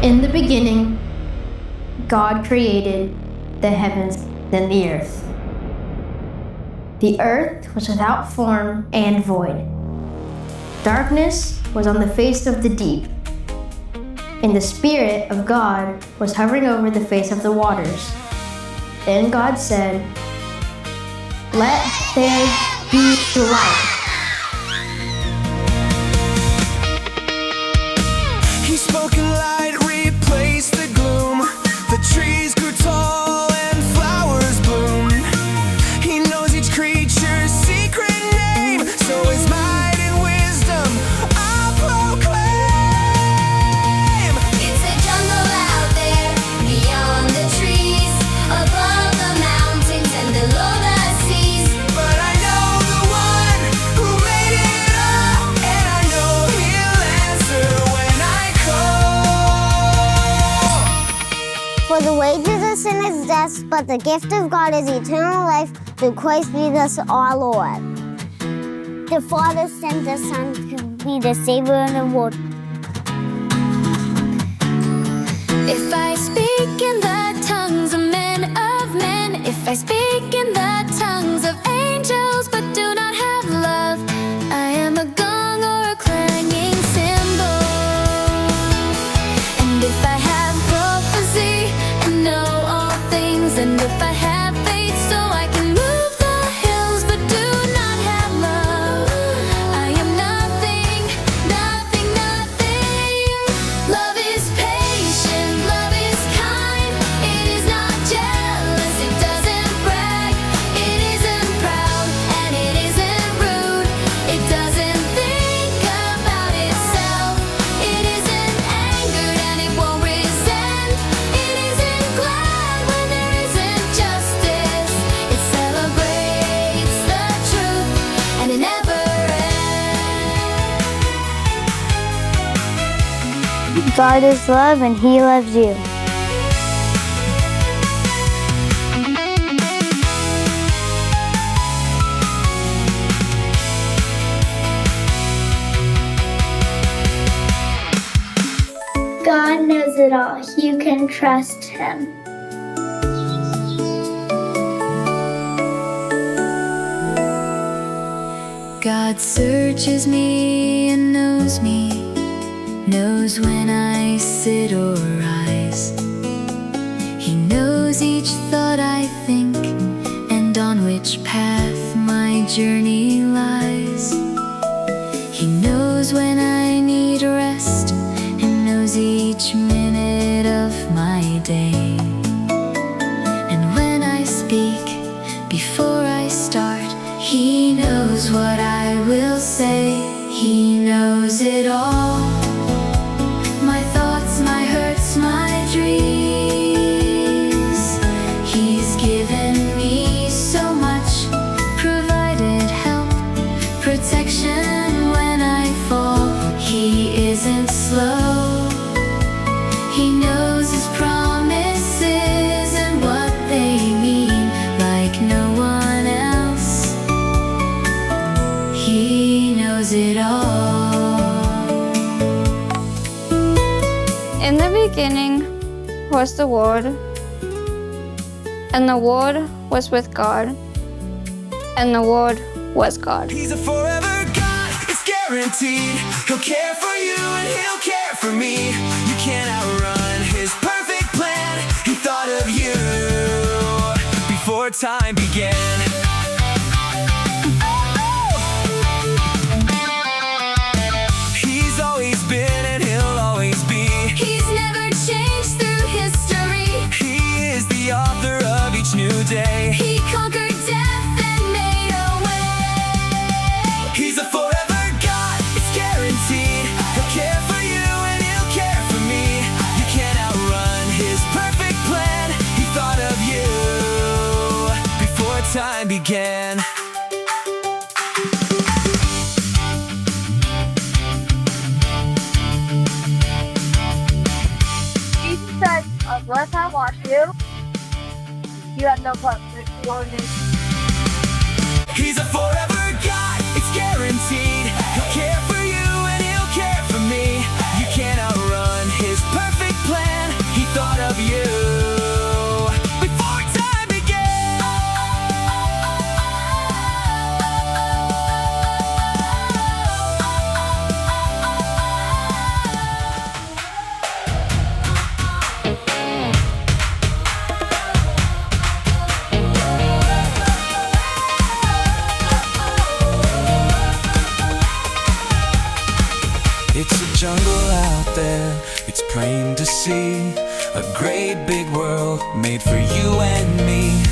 In the beginning, God created the heavens and the earth. The earth was without form and void. Darkness was on the face of the deep, and the Spirit of God was hovering over the face of the waters. Then God said, "Let there be light." He spoke and light replaced the gloom. The trees grew tall and flowers bloomed. He knows each creature's secret name, so his might and wisdom I'll proclaim. It's a jungle out there, beyond the trees, above the mountains and below the seas. But I know the one who made it all, and I know he'll answer when I call. For the wages of sin is death, but the gift of God is eternal life through Christ Jesus our Lord. The Father sent the Son to be the Savior of the world. If I speak in the tongues of men, if I speak in the tongues of angels, but do not have love, I am a gong or a clanging cymbal. And if I have prophecy and know all things, and if I have faith so I can move the hills, but do not have love, I am nothing, nothing, nothing. Love is patient, love is kind. It is not jealous, it doesn't brag. It isn't proud and it isn't rude. It doesn't think about itself. It isn't angered and it won't resent. It isn't glad when there isn't justice. It celebrates the truth and it never ends. God is love and He loves you. God knows it all. You can trust Him. God searches me and knows me, knows when I sit or rise. He knows each thought I think and on which path my journey lies. He knows when I need rest and knows each minute of my day. And when I speak before I start, He knows what I will say. He knows it all. My thoughts, my hurts, my dreams. He's given me so much, provided help, protection when I fall. He isn't slow. He knows His promises and what they mean, like no one else. He knows it all. In the beginning was the Word, and the Word was with God, and the Word was God. He's a forever God, it's guaranteed. He'll care for you and He'll care for me. You can't outrun His perfect plan. He thought of you before time began. He's always been and He'll always be. He's never changed through history. He is the author of each new day. He conquered death and made a way. He's a forever God, it's guaranteed. He'll care for you and He'll care for me. You can't outrun His perfect plan. He thought of you before time began. Jesus said, unless I wash you, you have no part in it. He's a forever God, it's guaranteed. He'll care for you and He'll care for me. You can't outrun His perfect plan. jungle out there, it's plain to see a great big world made for you and me.